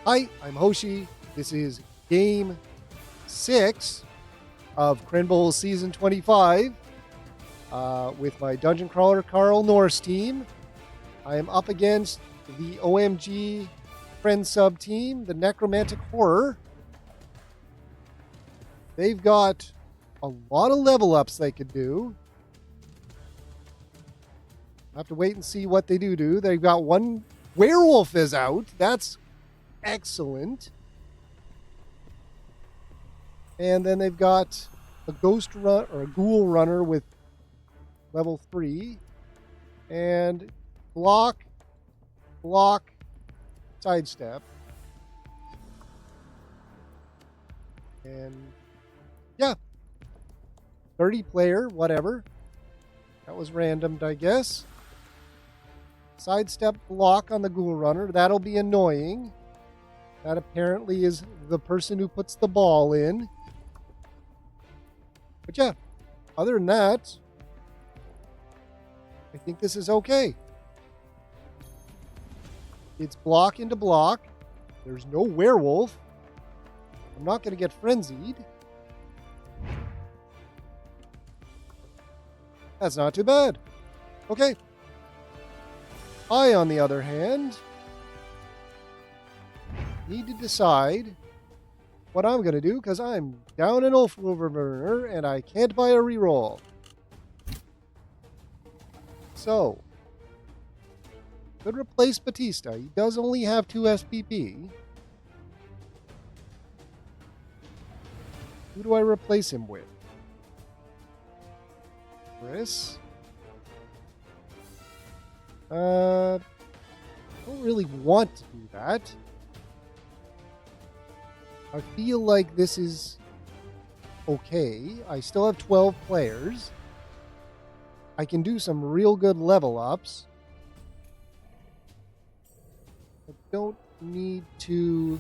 Hi, I'm Hoshi. This is Game 6 of Crenbowl Season 25 with my dungeoncrawlercarl Norse team. I am up against the OMG friend sub team, the Necromantic Horror. They've got a lot of level ups they could do. I'll have to wait and see what they do. They've got one werewolf is out. That's excellent. And then they've got a ghost run or a ghoul runner with level 3 and block, sidestep. And yeah, 30 player, whatever. That was randomed, I guess. Sidestep block on the ghoul runner. That'll be annoying. That apparently is the person who puts the ball in. But yeah, other than that, I think this is okay. It's block into block. There's no werewolf. I'm not going to get frenzied. That's not too bad. Okay. I, on the other hand, need to decide what I'm going to do because I'm down an Ulfwurmer and I can't buy a reroll. So, could replace Batista. He does only have 2 SPP. Who do I replace him with? Chris? I don't really want to do that. I feel like this is okay. I still have 12 players. I can do some real good level ups. I don't need to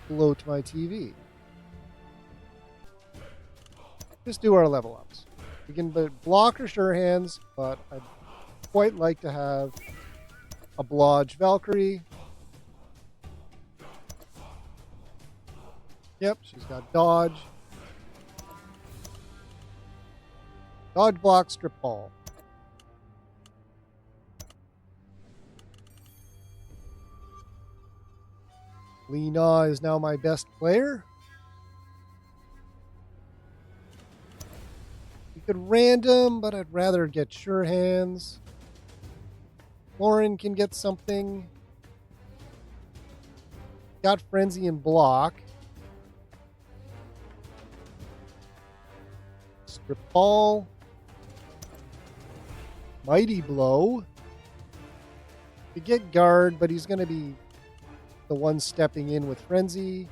bloat my TV. Just do our level ups. We can block or sure hands, but I'd quite like to have a Blodge Valkyrie. Yep, she's got dodge. Dodge, block, strip ball. Lena is now my best player. We could random, but I'd rather get sure hands. Lauren can get something. Got frenzy and block. Strip ball. Mighty blow. To get guard, but he's going to be the one stepping in with frenzy.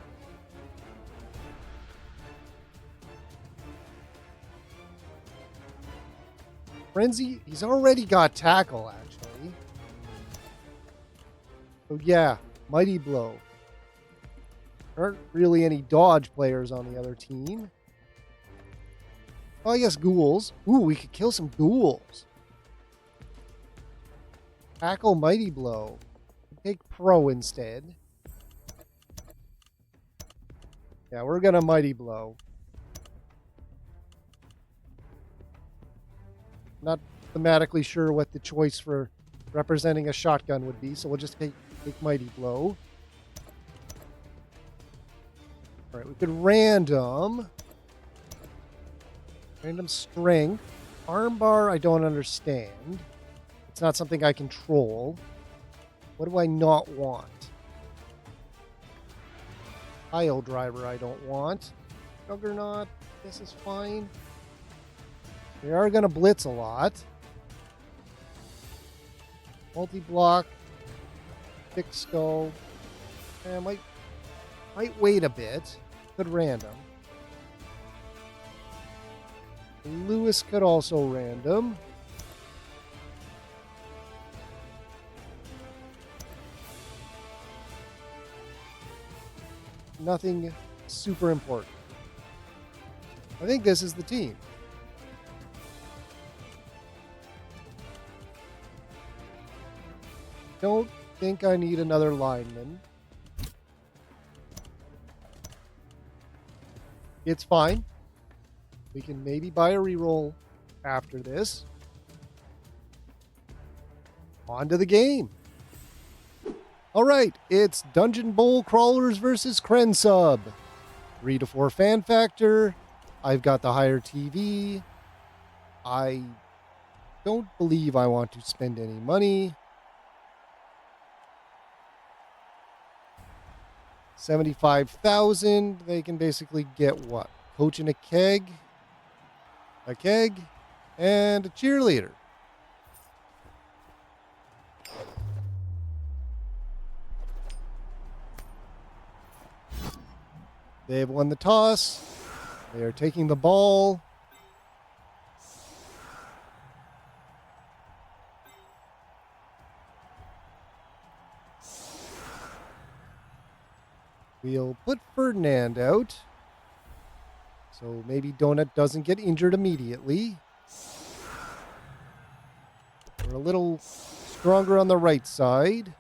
Frenzy, he's already got tackle, actually. So yeah, mighty blow. There aren't really any dodge players on the other team. Oh, I guess ghouls. Ooh, we could kill some ghouls. Tackle, mighty blow. Take pro instead. Yeah, we're gonna mighty blow. Not thematically sure what the choice for representing a shotgun would be, so we'll just take mighty blow. All right, we could random strength. Armbar, I don't understand. It's not something I control. What do I not want? Pile driver, I don't want. Juggernaut, this is fine. They are going to blitz a lot. Multi-block. Thick skull. I might wait a bit. Could random. Lewis could also random. Nothing super important. I think this is the team. Don't think I need another lineman. It's fine. We can maybe buy a reroll after this. On to the game. All right, it's Dungeon Bowl Crawlers versus Crensub. 3 to 4 fan factor. I've got the higher TV. I don't believe I want to spend any money. 75,000. They can basically get what? Coach and a keg, and a cheerleader. They have won the toss. They are taking the ball. We'll put Ferdinand out. So maybe Donut doesn't get injured immediately. We're a little stronger on the right side,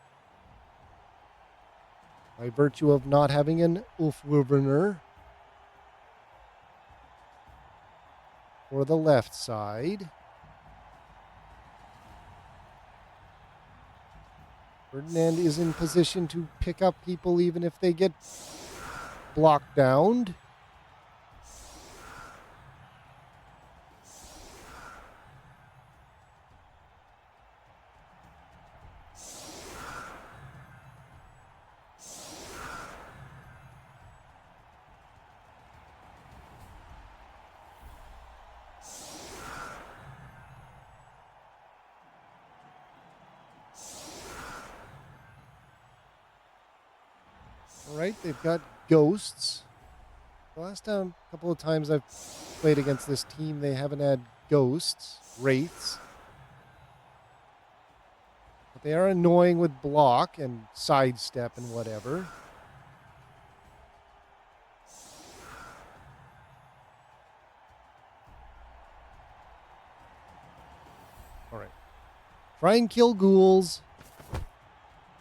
by virtue of not having an Ulfweberner. For the left side. Ferdinand is in position to pick up people even if they get blocked down. All right, they've got ghosts. The last time, a couple of times I've played against this team, they haven't had ghosts, wraiths. But they are annoying with block and sidestep and whatever. All right. Try and kill ghouls.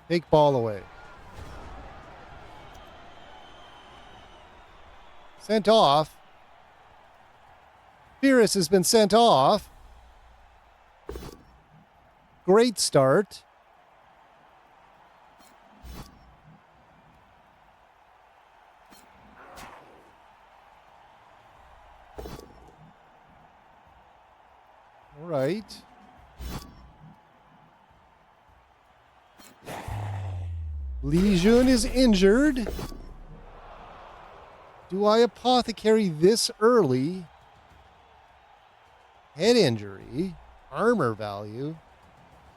Take ball away. Sent off. Beerus has been sent off. Great start. All right. Legion is injured. Do I apothecary this early? Head injury, armor value.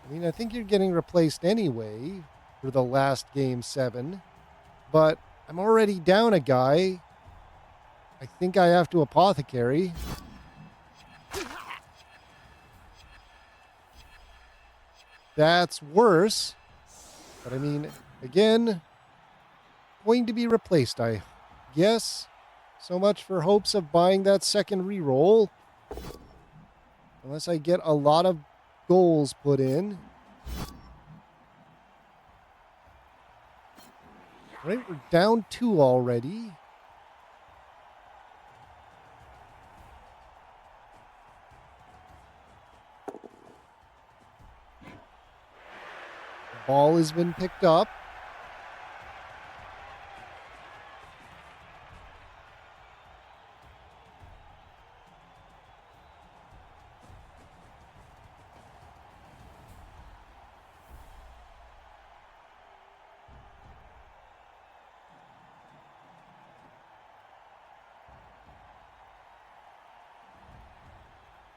I mean, I think you're getting replaced anyway for the last game 7. But I'm already down a guy. I think I have to apothecary. That's worse. But I mean, again, going to be replaced, I guess. So much for hopes of buying that second reroll. Unless I get a lot of goals put in. All right, we're down 2 already. The ball has been picked up.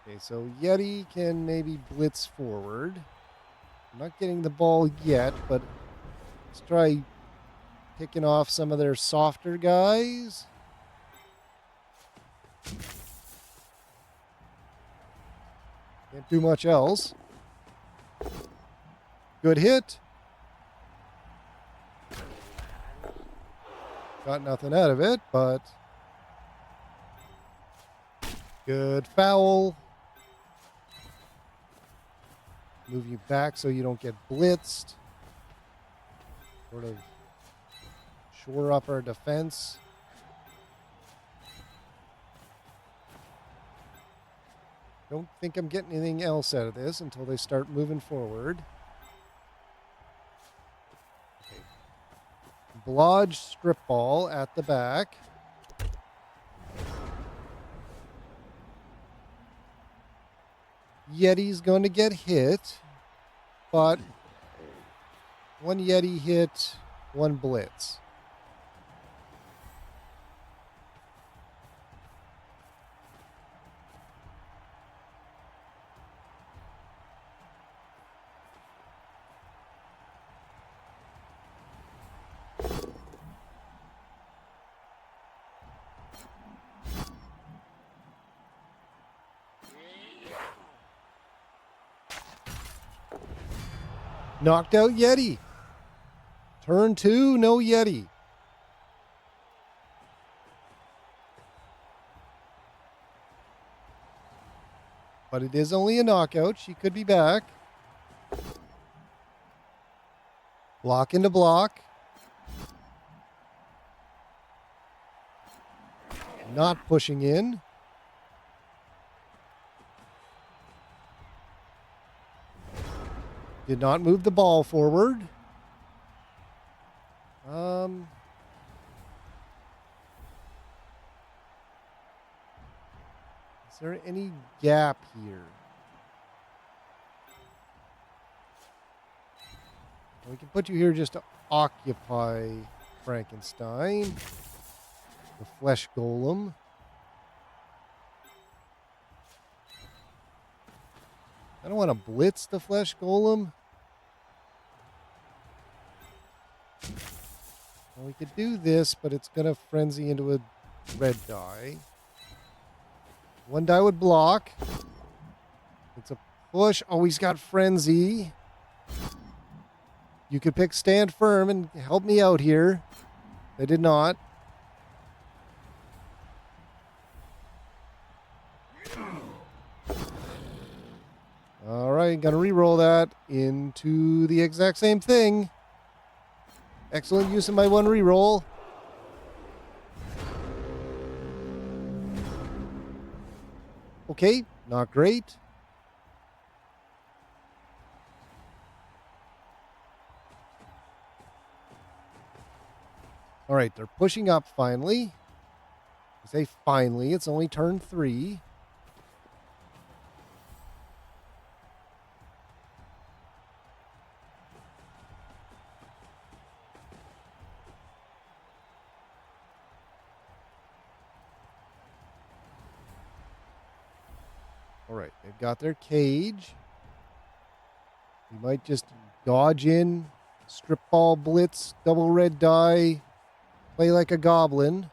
Okay, so Yeti can maybe blitz forward. I'm not getting the ball yet, but let's try picking off some of their softer guys. Can't do much else. Good hit. Got nothing out of it, but good foul. Move you back so you don't get blitzed. Sort of shore up our defense. Don't think I'm getting anything else out of this until they start moving forward. Okay. Blodge strip ball at the back. Yeti's going to get hit, but one Yeti hit, one blitz. Knocked out Yeti. Turn 2, no Yeti. But it is only a knockout. She could be back. Block into block. Not pushing in. Did not move the ball forward. Is there any gap here? We can put you here just to occupy Frankenstein. The flesh golem. I don't want to blitz the flesh golem. Well, we could do this, but it's going to frenzy into a red die. One die would block. It's a push. Oh, he's got frenzy. You could pick stand firm and help me out here. They did not. All right, gonna re-roll that into the exact same thing. Excellent use of my one re-roll. Okay, not great. All right, they're pushing up finally. I say finally, it's only turn 3. All right, they've got their cage. You might just dodge in, strip ball blitz, double red die, play like a goblin.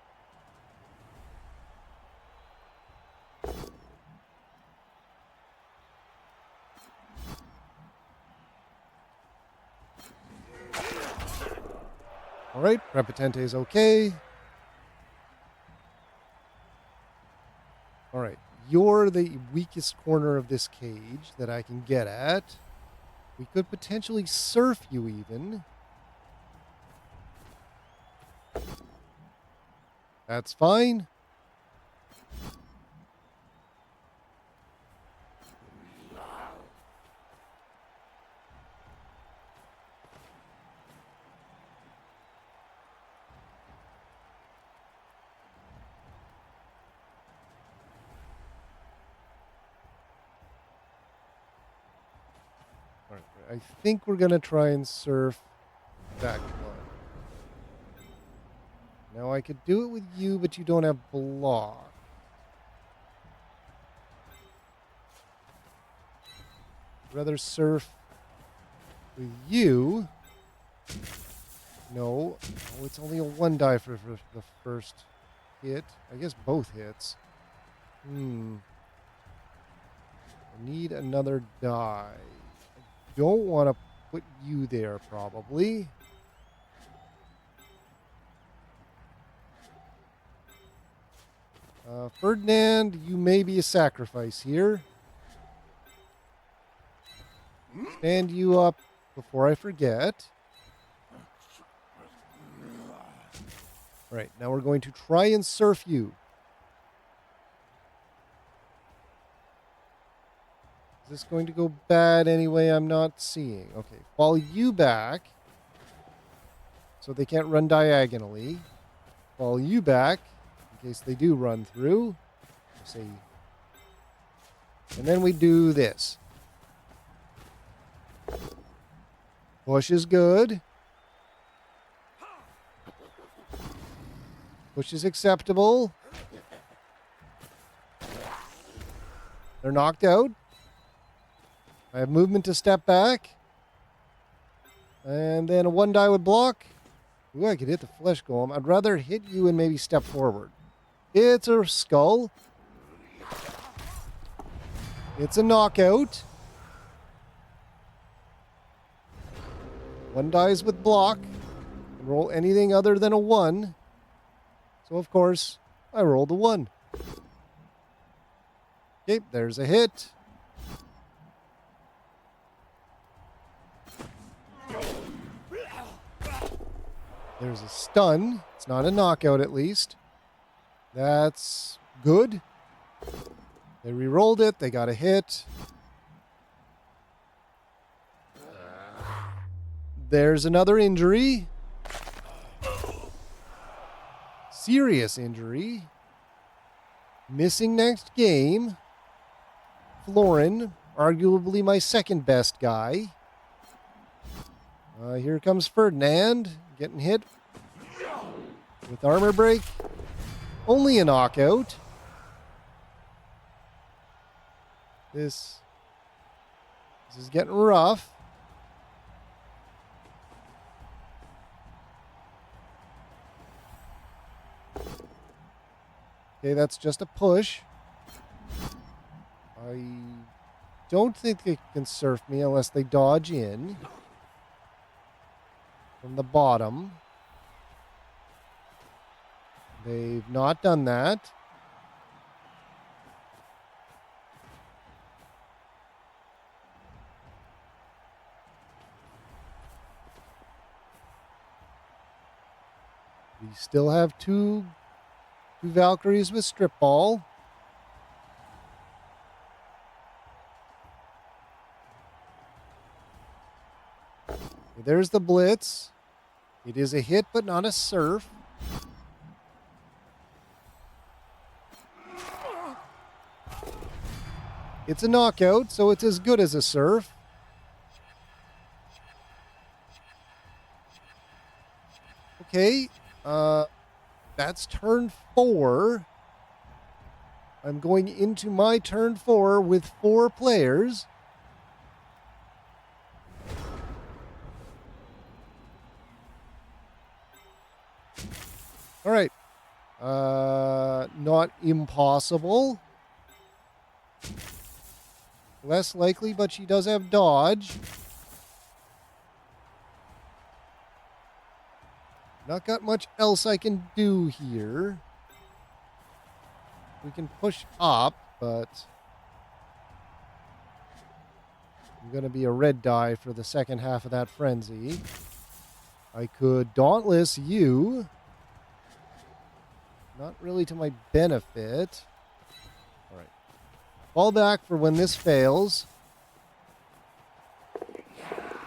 All right, Prepotente is okay. All right, you're the weakest corner of this cage that I can get at. We could potentially surf you even. That's fine. All right, I think we're going to try and surf that one. Now I could do it with you, but you don't have block. Rather surf with you. No. Oh, it's only a 1 die for the first hit. I guess both hits. I need another die. I don't want to put you there, probably. Ferdinand, you may be a sacrifice here. Stand you up before I forget. All right, now we're going to try and surf you. Is this going to go bad anyway? I'm not seeing. Okay, fall you back. So they can't run diagonally. Fall you back in case they do run through. Say, and then we do this. Push is good. Push is acceptable. They're knocked out. I have movement to step back. And then a 1-die would block. Ooh, I could hit the flesh golem. I'd rather hit you and maybe step forward. It's a skull. It's a knockout. 1 dies with block. Roll anything other than a 1. So, of course, I rolled a 1. Okay, there's a hit. There's a stun. It's not a knockout, at least. That's good. They re-rolled it. They got a hit. There's another injury. Serious injury. Missing next game. Florin, arguably my second best guy. Here comes Ferdinand, getting hit with armor break. Only a knockout. This is getting rough. Okay, that's just a push. I don't think they can surf me unless they dodge in from the bottom. They've not done that. We still have two Valkyries with strip ball. There's the blitz. It is a hit, but not a surf. It's a knockout, so it's as good as a surf. Okay, that's turn 4. I'm going into my turn 4 with 4 players. All right. Not impossible. Less likely, but she does have dodge. Not got much else I can do here. We can push up, but I'm going to be a red die for the second half of that frenzy. I could Dauntless you. Not really to my benefit. All right. Fall back for when this fails.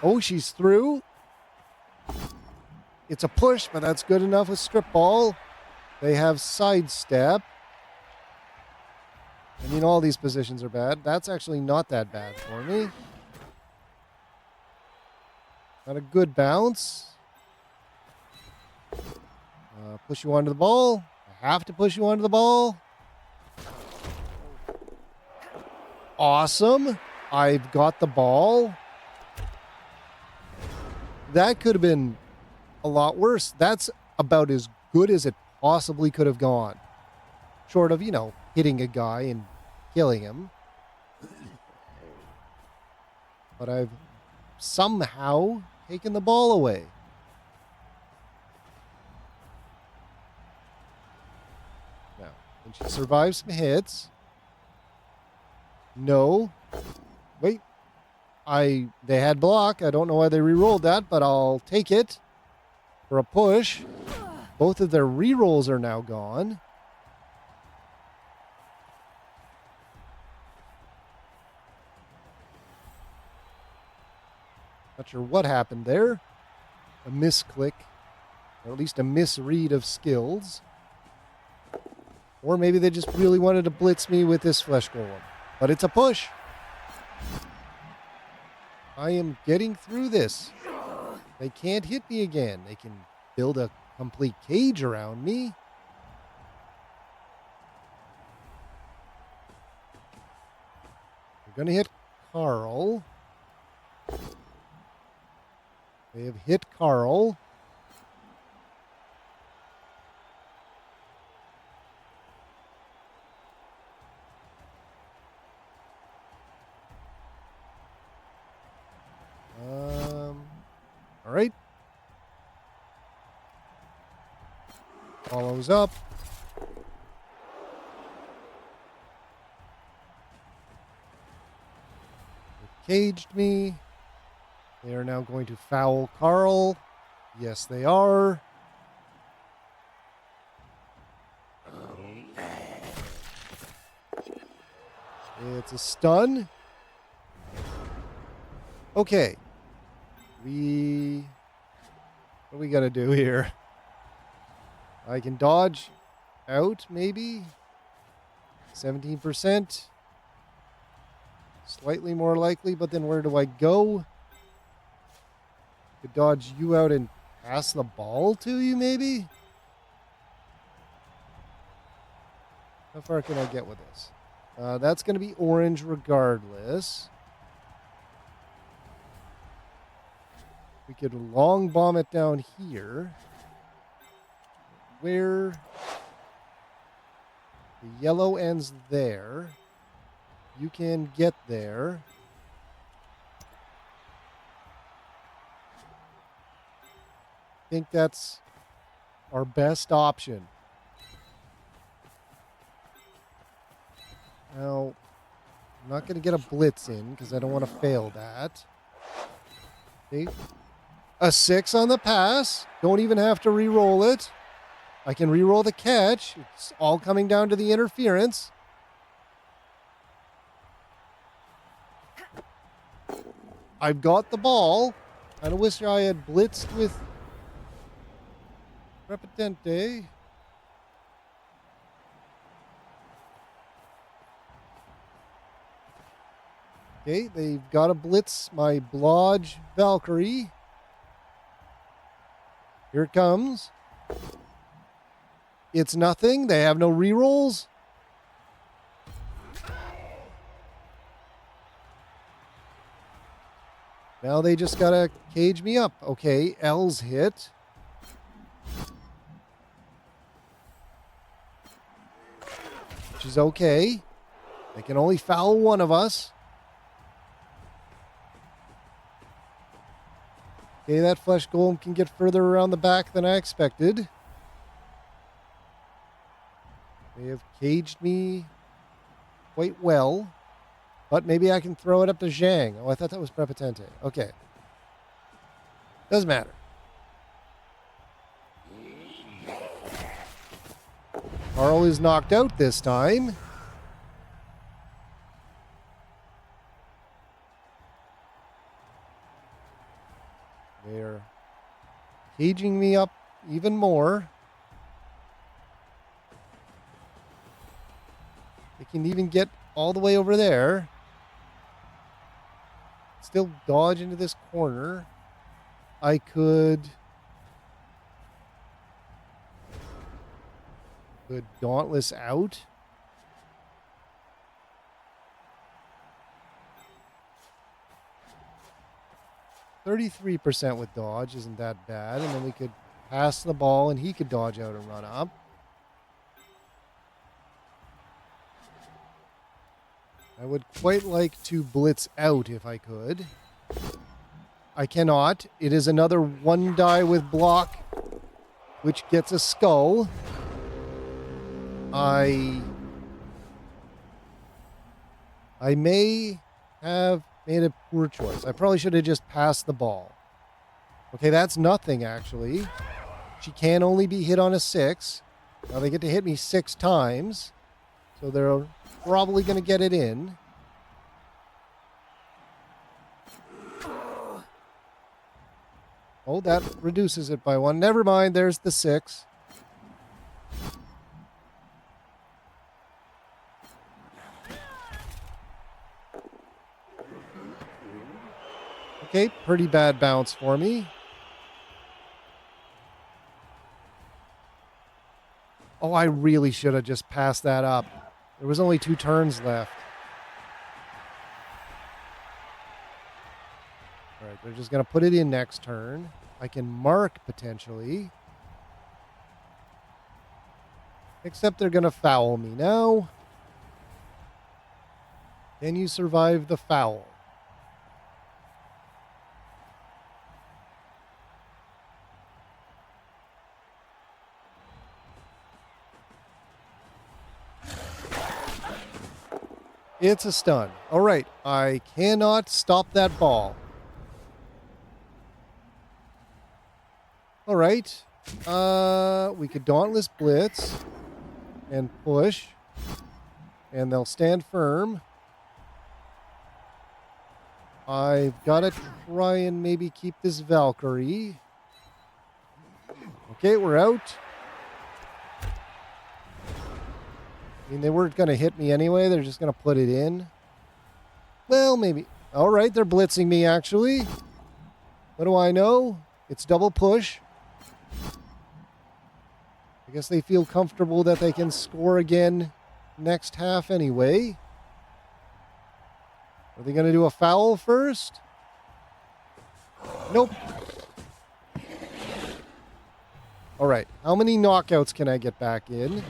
Oh, she's through. It's a push, but that's good enough with strip ball. They have sidestep. I mean, all these positions are bad. That's actually not that bad for me. Got a good bounce. Push you onto the ball. I have to push you onto the ball. Awesome. I've got the ball. That could have been a lot worse. That's about as good as it possibly could have gone. Short of, hitting a guy and killing him. But I've somehow taken the ball away. Now, and she survives some hits. No. Wait. They had block. I don't know why they re-rolled that, but I'll take it for a push. Both of their re-rolls are now gone. Not sure what happened there. A misclick, or at least a misread of skills. Or maybe they just really wanted to blitz me with this flesh golem. But it's a push. I am getting through this. They can't hit me again. They can build a complete cage around me. We're going to hit Carl. They have hit Carl. All right. Follows up. They've caged me. They are now going to foul Carl. Yes, they are. It's a stun. Okay. What do we got to do here? I can dodge out, maybe. 17%. Slightly more likely, but then where do I go? Could dodge you out and pass the ball to you, maybe? How far can I get with this? That's going to be orange regardless. We could long bomb it down here. Where the yellow ends there. You can get there. I think that's our best option. Now, I'm not going to get a blitz in because I don't want to fail that. Okay. A 6 on the pass. Don't even have to re-roll it. I can re-roll the catch. It's all coming down to the interference. I've got the ball. I wish I had blitzed with Repetente. Okay, they've got to blitz my Blodge Valkyrie. Here it comes. It's nothing. They have no rerolls. Now they just got to cage me up. Okay, L's hit. Which is okay. They can only foul one of us. Okay, that flesh golem can get further around the back than I expected. They have caged me quite well. But maybe I can throw it up to Zhang. Oh, I thought that was Prepotente. Okay. Doesn't matter. Carl is knocked out this time. They're caging me up even more. They can even get all the way over there. Still dodge into this corner. I could Dauntless out. %33% with dodge isn't that bad. And then we could pass the ball and he could dodge out and run up. I would quite like to blitz out if I could. I cannot. It is another one die with block, which gets a skull. I may have made a poor choice. I probably should have just passed the ball. Okay, that's nothing, actually. She can only be hit on a 6. Now they get to hit me 6 times. So they're probably going to get it in. Oh, that reduces it by 1. Never mind, there's the 6. Okay, pretty bad bounce for me. Oh, I really should have just passed that up. There was only 2 turns left. All right, they're just going to put it in next turn. I can mark potentially. Except they're going to foul me now. Can you survive the foul? It's a stun. All right, I cannot stop that ball. All right. We could Dauntless Blitz and push. And they'll stand firm. I've got to try and maybe keep this Valkyrie. Okay, we're out. I mean, they weren't going to hit me anyway. They're just going to put it in. Well, maybe. All right, they're blitzing me, actually. What do I know? It's double push. I guess they feel comfortable that they can score again next half anyway. Are they going to do a foul first? Nope. All right. How many knockouts can I get back in?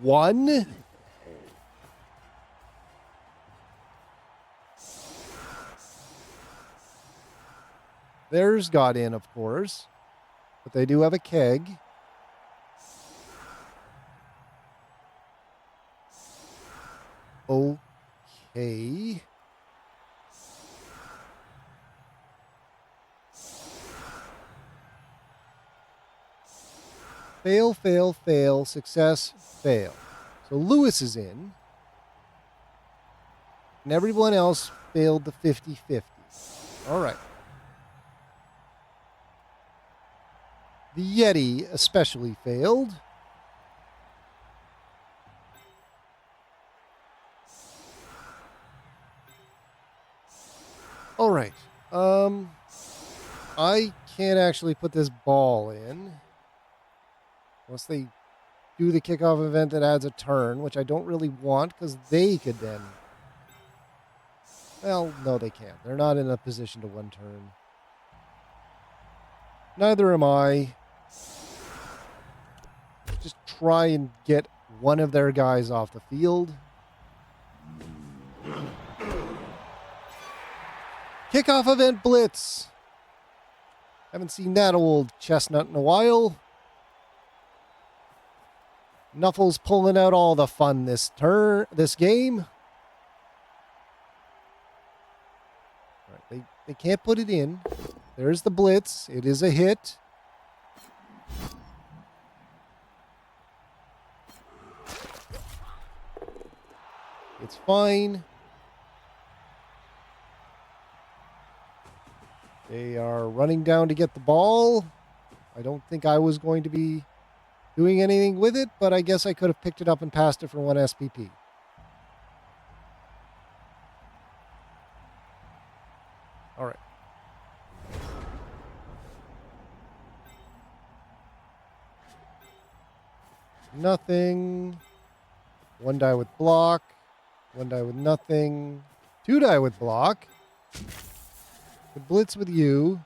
One. Theirs got in, of course. But they do have a keg. Okay. Fail, fail, fail, success, fail. So Lewis is in. And everyone else failed the 50-50. All right. The Yeti especially failed. All right. I can't actually put this ball in. Unless they do the kickoff event that adds a turn, which I don't really want because they could then... Well, no, they can't. They're not in a position to one turn. Neither am I. Just try and get one of their guys off the field. Kickoff event blitz. Haven't seen that old chestnut in a while. Nuffle's pulling out all the fun this game. All right, they can't put it in. There's the blitz. It is a hit. It's fine. They are running down to get the ball. I don't think I was going to be doing anything with it, but I guess I could have picked it up and passed it for 1 SPP. All right. Nothing. 1 die with block. 1 die with nothing. 2 die with block. The blitz with you.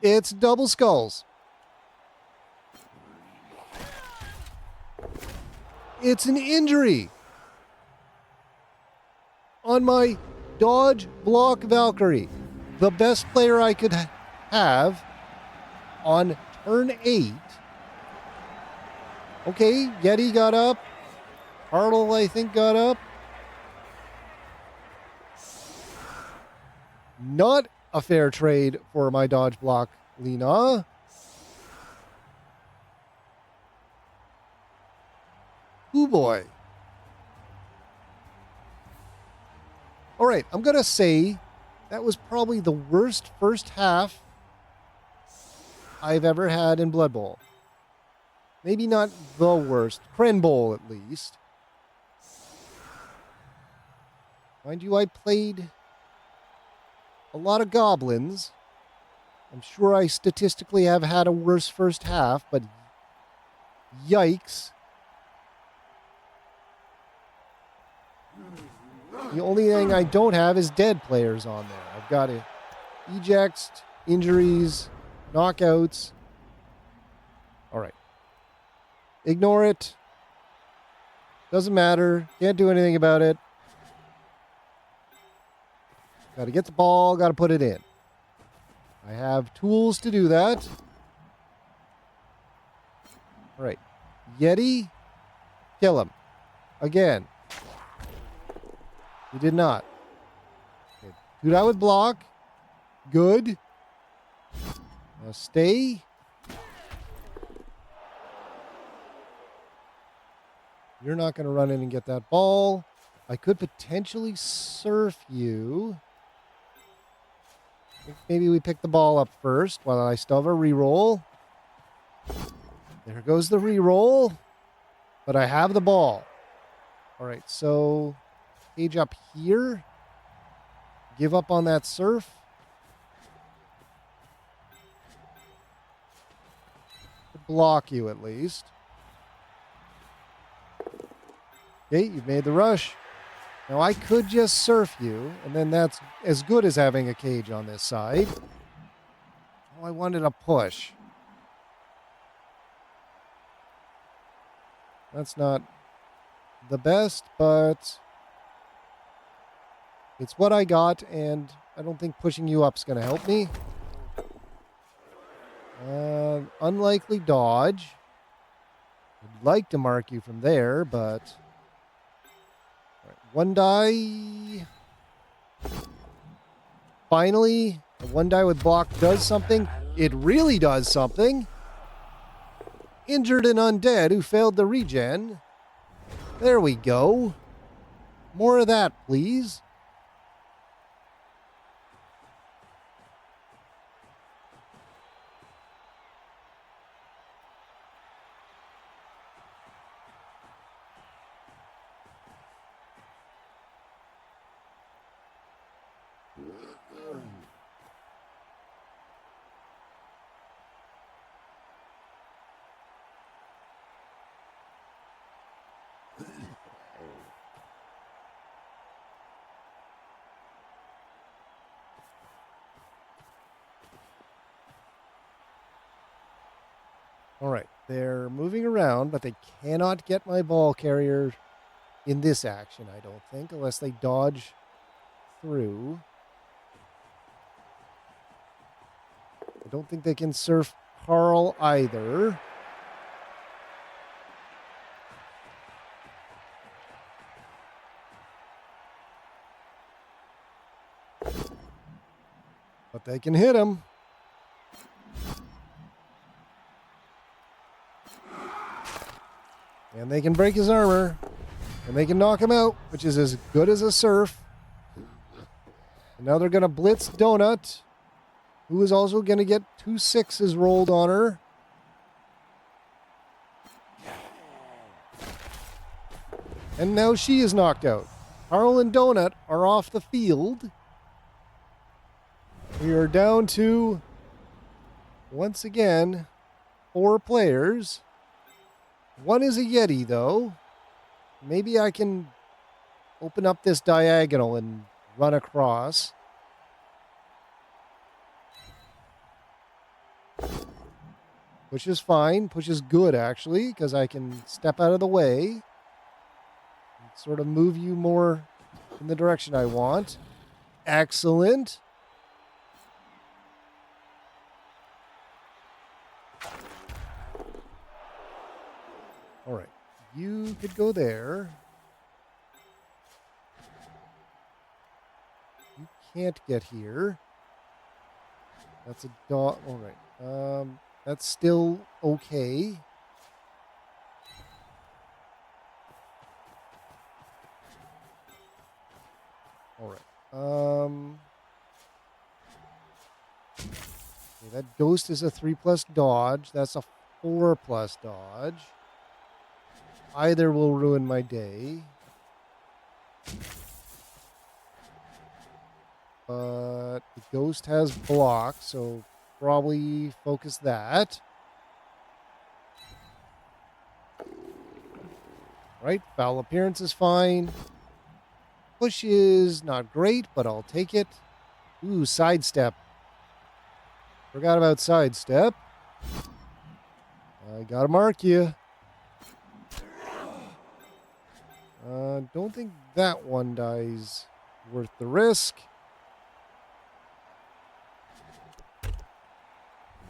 It's double skulls. It's an injury on my dodge block Valkyrie. The best player I could have on turn 8. Okay, Yeti got up. Hartle, I think, got up. Not a fair trade for my dodge block, Lena. Oh boy. All right, I'm going to say that was probably the worst first half I've ever had in Blood Bowl. Maybe not the worst. Crenbowl, at least. Mind you, I played a lot of goblins. I'm sure I statistically have had a worse first half, but yikes. The only thing I don't have is dead players on there. I've got ejects, injuries, knockouts. All right. Ignore it. Doesn't matter. Can't do anything about it. Got to get the ball. Got to put it in. I have tools to do that. All right. Yeti. Kill him. Again. He did not. Okay. Dude, I would block. Good. Now stay. You're not going to run in and get that ball. I could potentially surf you. I think maybe we pick the ball up first while I still have a reroll. There goes the reroll. But I have the ball. All right, so cage up here. Give up on that surf. Block you at least. Okay, you've made the rush. Now I could just surf you, and then that's as good as having a cage on this side. Oh, I wanted a push. That's not the best, but it's what I got, and I don't think pushing you up is going to help me. Unlikely dodge. I'd like to mark you from there, but... All right, one die. Finally, the one die with block does something. It really does something. Injured and undead who failed the regen. There we go. More of that, please. All right, they're moving around, but they cannot get my ball carrier in this action, I don't think, unless they dodge through. I don't think they can surf Carl either. But they can hit him. And they can break his armor. And they can knock him out, which is as good as a surf. And now they're going to blitz Donut, who is also going to get 2 6s rolled on her. And now she is knocked out. Carl and Donut are off the field. We are down to, once again, 4 players. One is a Yeti, though. Maybe I can open up this diagonal and run across. Push is fine. Push is good, actually, because I can step out of the way and sort of move you more in the direction I want. Excellent. All right, you could go there. You can't get here. That's a dot. All right, that's still okay. All right, Okay, that ghost is a 3+ dodge. That's a 4+ dodge. Either will ruin my day. But the ghost has block, so probably focus that. Right, foul appearance is fine. Push is not great, but I'll take it. Ooh, sidestep. Forgot about sidestep. I gotta mark you. Don't think that one dies worth the risk.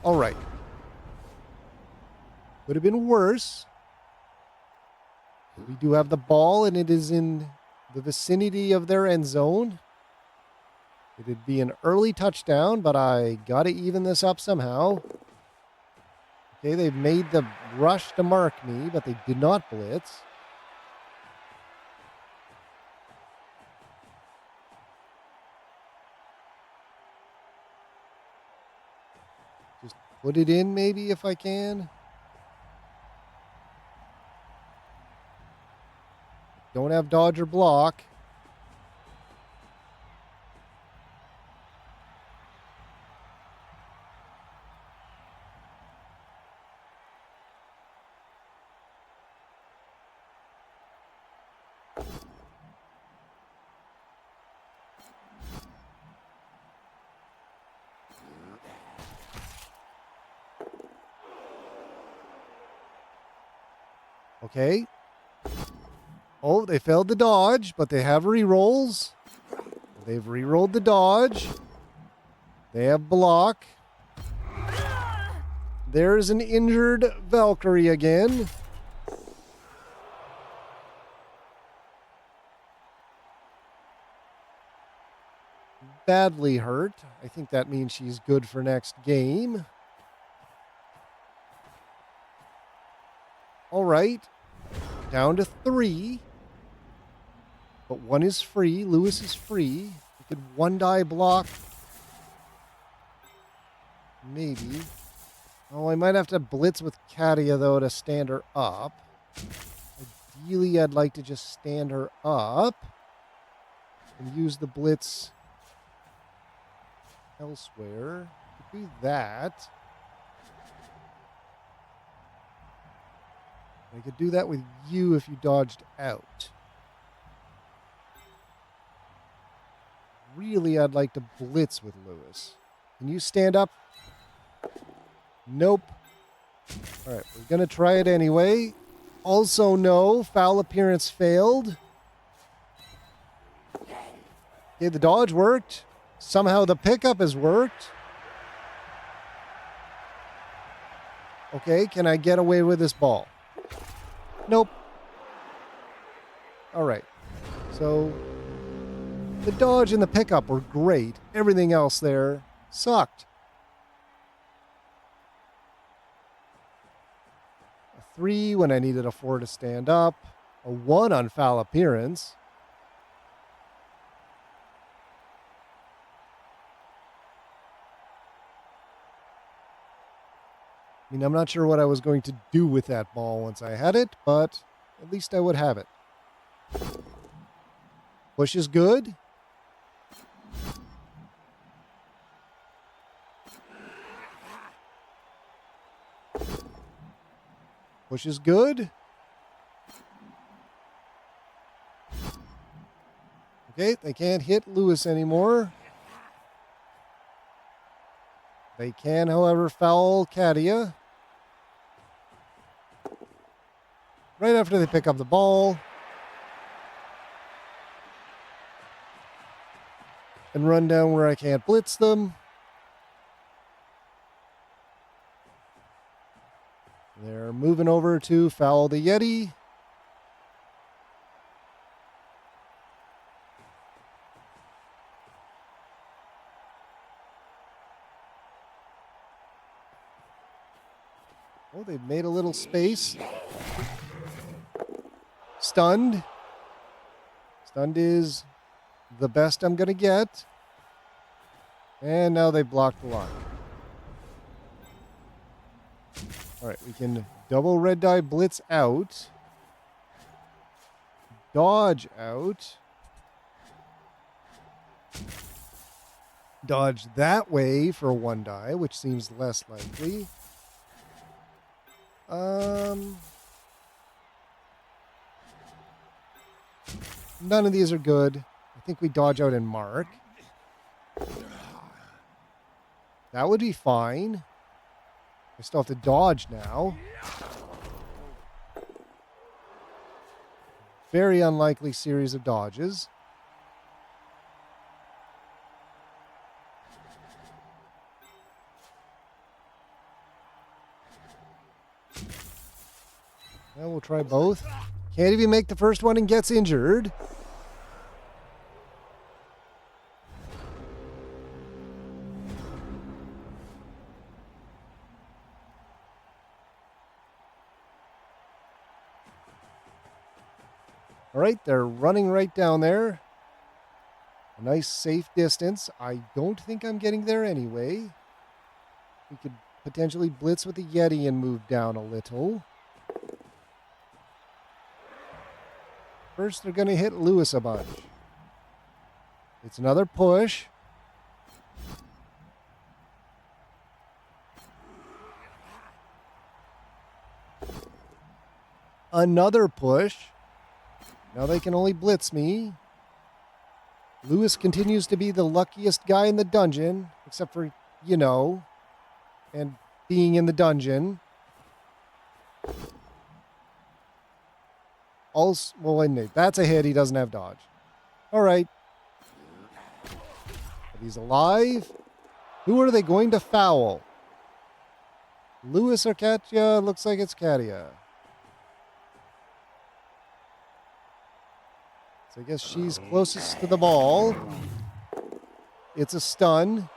All right. Could have been worse. We do have the ball, and it is in the vicinity of their end zone. It'd be an early touchdown, but I got to even this up somehow. Okay, they've made the rush to mark me, but they did not blitz. Just put it in maybe if I can. Don't have dodge or block. Okay. Oh, they failed the dodge, but they have re-rolls. They've re-rolled the dodge. They have block. There's an injured Valkyrie again. Badly hurt. I think that means she's good for next game. All right. Down to 3. But 1 is free. Lewis is free. We could 1-die block. Maybe. Oh, I might have to blitz with Katia, though, to stand her up. Ideally, I'd like to just stand her up and use the blitz elsewhere. Could do that. I could do that with you if you dodged out. Really, I'd like to blitz with Lewis. Can you stand up? Nope. All right, we're going to try it anyway. Also, no, foul appearance failed. Okay, the dodge worked. Somehow the pickup has worked. Okay, can I get away with this ball? Nope. All right. So the dodge and the pickup were great. Everything else there sucked. A 3 when I needed a 4 to stand up. A 1 on foul appearance. I mean, I'm not sure what I was going to do with that ball once I had it, but at least I would have it. Push is good. Push is good. Okay, they can't hit Lewis anymore. They can, however, foul Katia. Right after they pick up the ball. And run down where I can't blitz them. They're moving over to foul the Yeti. Oh, they've made a little space. Stunned. Stunned is the best I'm going to get. And now they blocked the line. All right, we can double red die blitz out. Dodge out. Dodge that way for 1 die, which seems less likely. None of these are good. I think we dodge out and mark. That would be fine. I still have to dodge now. Very unlikely series of dodges. Well, we'll try both. Can't even make the first one and gets injured. All right, they're running right down there. A nice safe distance. I don't think I'm getting there anyway. We could potentially blitz with the Yeti and move down a little. First, they're going to hit Lewis a bunch. It's another push. Another push. Now they can only blitz me. Lewis continues to be the luckiest guy in the dungeon, except for, you know, and being in the dungeon. Also, well, that's a hit. He doesn't have dodge. All right. But he's alive. Who are they going to foul? Lewis or Katya? Looks like it's Katya. So I guess she's closest to the ball. It's a stun.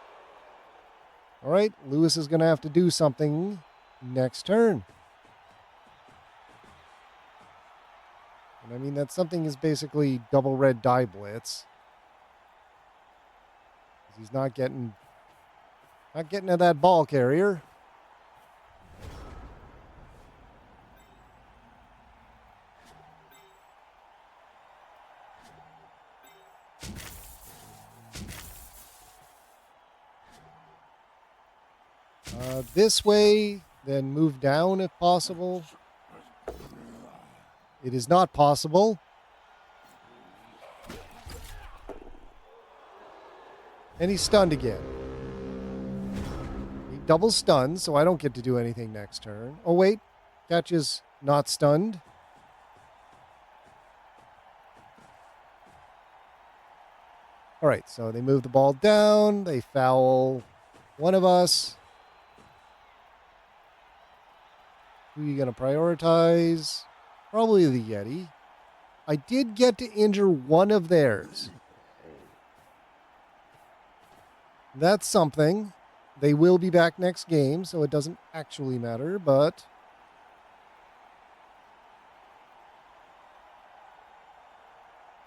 All right. Lewis is going to have to do something next turn. And I mean, that something is basically double red die blitz. He's not getting at that ball carrier. This way, then move down if possible. It is not possible. And he's stunned again. He double stuns, so I don't get to do anything next turn. Oh, wait. Catch is not stunned. All right, so they move the ball down. They foul one of us. Who are you going to prioritize? Probably the Yeti. I did get to injure one of theirs. That's something. They will be back next game, so it doesn't actually matter, but...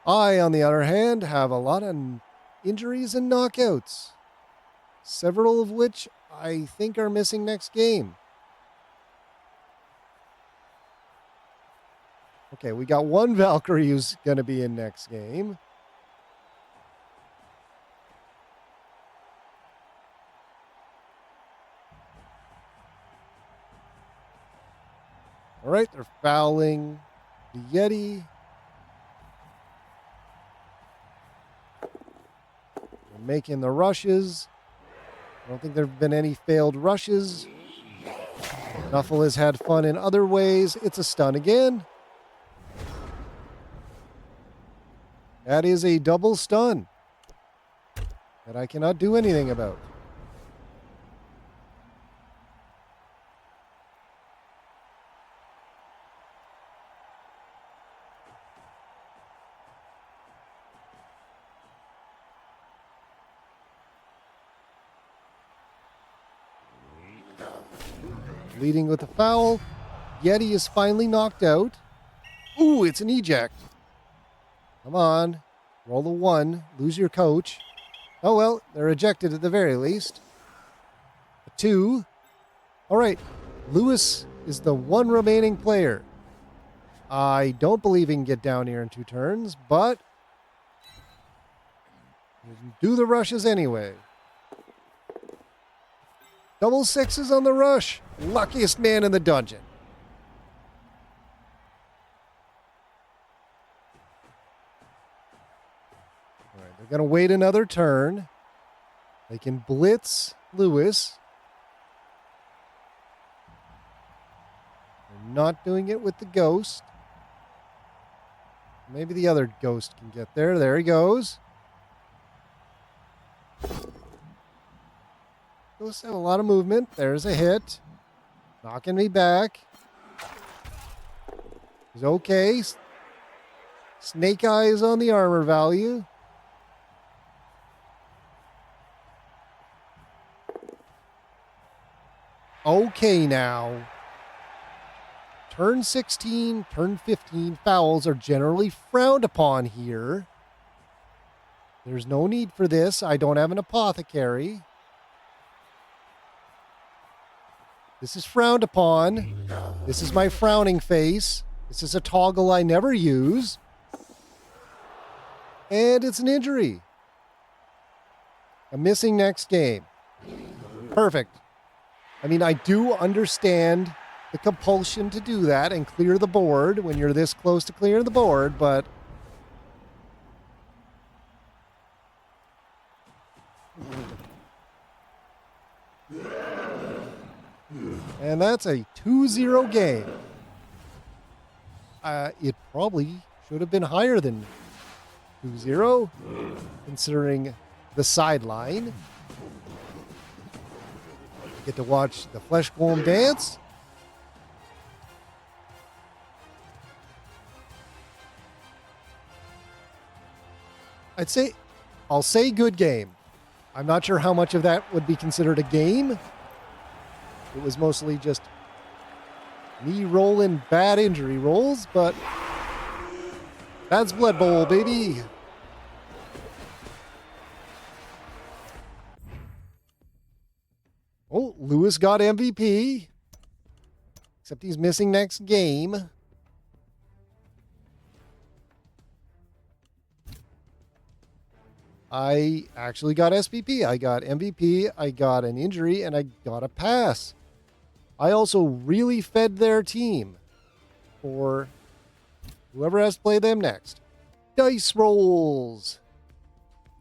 I, on the other hand, have a lot of injuries and knockouts. Several of which I think are missing next game. Okay, we got one Valkyrie who's going to be in next game. All right, they're fouling the Yeti. They're making the rushes. I don't think there have been any failed rushes. Nuffle has had fun in other ways. It's a stun again. That is a double stun that I cannot do anything about. Leading with the foul. Yeti is finally knocked out. Ooh, it's an eject. Come on. Roll a 1. Lose your coach. Oh, well, they're ejected at the very least. A 2. All right. Lewis is the one remaining player. I don't believe he can get down here in 2 turns, but do the rushes anyway. Double 6s on the rush. Luckiest man in the dungeon. All right, they're going to wait another turn. They can blitz Lewis. They're not doing it with the ghost. Maybe the other ghost can get there. There he goes. Ghosts have a lot of movement. There's a hit. Knocking me back. He's okay. Snake eyes on the armor value. Okay now. Turn 16, turn 15 fouls are generally frowned upon here. There's no need for this. I don't have an apothecary. This is frowned upon. This is my frowning face. This is a toggle I never use. And it's an injury. I'm missing next game. Perfect. I mean, I do understand the compulsion to do that and clear the board when you're this close to clearing the board, but and that's a 2-0 game. It probably should have been higher than 2-0, considering the sideline. Get to watch the flesh golem dance. I'll say good game. I'm not sure how much of that would be considered a game. It was mostly just me rolling bad injury rolls, but that's Blood Bowl, baby. Oh, Lewis got MVP. Except he's missing next game. I actually got SPP. I got MVP, I got an injury, and I got a pass. I also really fed their team for whoever has to play them next. Dice rolls.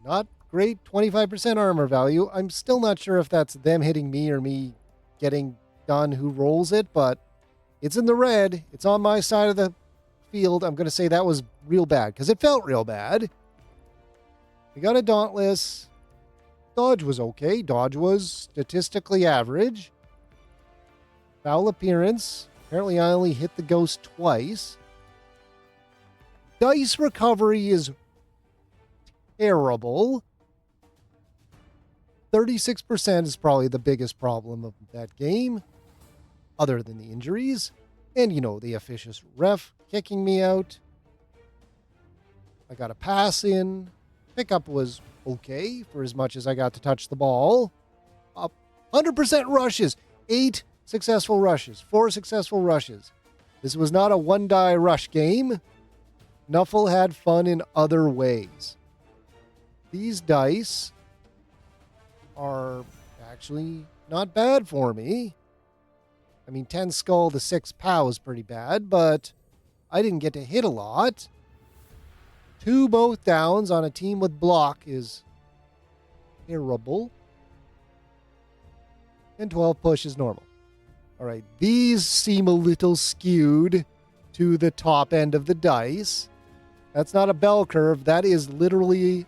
Not great, 25% armor value. I'm still not sure if that's them hitting me or me getting done who rolls it, but it's in the red. It's on my side of the field. I'm going to say that was real bad because it felt real bad. We got a Dauntless. Dodge was okay. Dodge was statistically average. Foul appearance. Apparently I only hit the ghost twice. Dice recovery is terrible. 36% is probably the biggest problem of that game, other than the injuries. And, you know, the officious ref kicking me out. I got a pass in. Pickup was okay for as much as I got to touch the ball. 100% rushes. 8 successful rushes. 4 successful rushes. This was not a one-die rush game. Nuffle had fun in other ways. These dice are actually not bad for me. I mean, 10 skull to 6 pow is pretty bad, but I didn't get to hit a lot. 2 both downs on a team with block is terrible. And 12 push is normal. All right, these seem a little skewed to the top end of the dice. That's not a bell curve. That is literally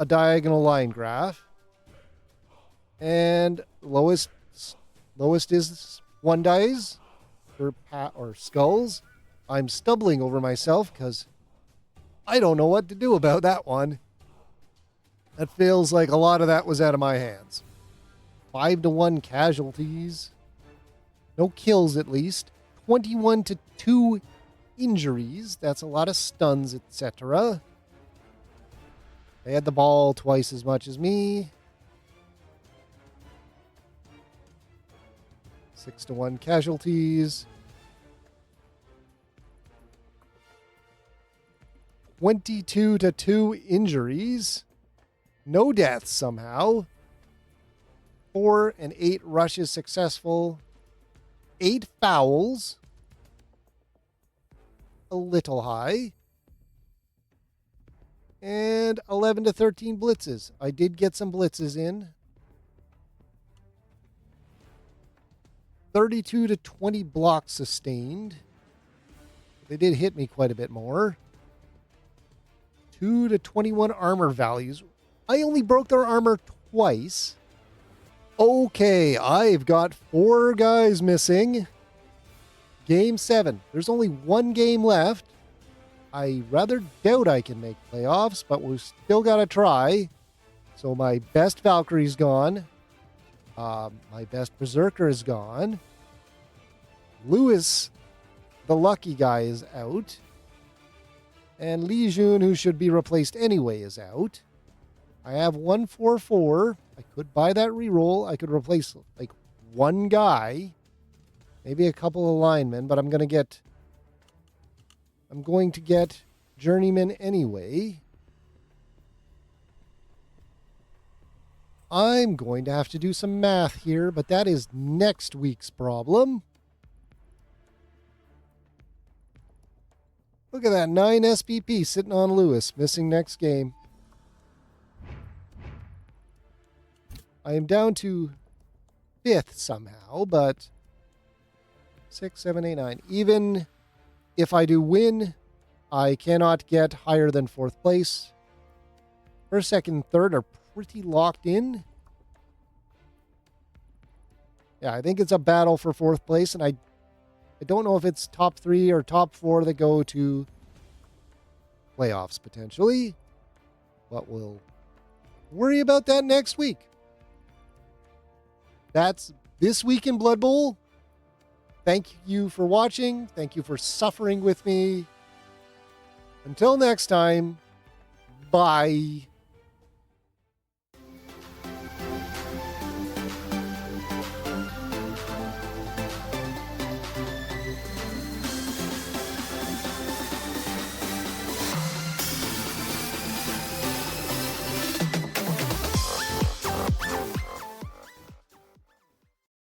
a diagonal line graph. And lowest is 1 dice or skulls. I'm stumbling over myself because I don't know what to do about that one. That feels like a lot of that was out of my hands. 5-1 casualties. No kills at least. 21-2 injuries. That's a lot of stuns, etc. They had the ball twice as much as me. 6-1 casualties. 22-2 injuries. No deaths somehow. 4 and 8 rushes successful. 8 fouls. A little high. And 11-13 blitzes. I did get some blitzes in. 32-20 blocks sustained. They did hit me quite a bit more. 2-21 armor values. I only broke their armor twice. Okay, I've got 4 guys missing. Game 7. There's only 1 game left. I rather doubt I can make playoffs, but we've still got to try. So my best Valkyrie's gone. My best Berserker is gone. Lewis, the lucky guy, is out. And Li Jun, who should be replaced anyway, is out. I have 1-4-4. I could buy that reroll. I could replace like 1 guy. Maybe a couple of linemen, but I'm going to get Journeyman anyway. I'm going to have to do some math here, but that is next week's problem. Look at that, 9 SPP sitting on Lewis, missing next game. I am down to 5th somehow, but 6, 7, 8, 9. Even if I do win, I cannot get higher than 4th place. First, second, third are pretty locked in. Yeah, I think it's a battle for 4th place, and I don't know if it's top 3 or top 4 that go to playoffs potentially, but we'll worry about that next week. That's this week in Blood Bowl. Thank you for watching. Thank you for suffering with me. Until next time, bye.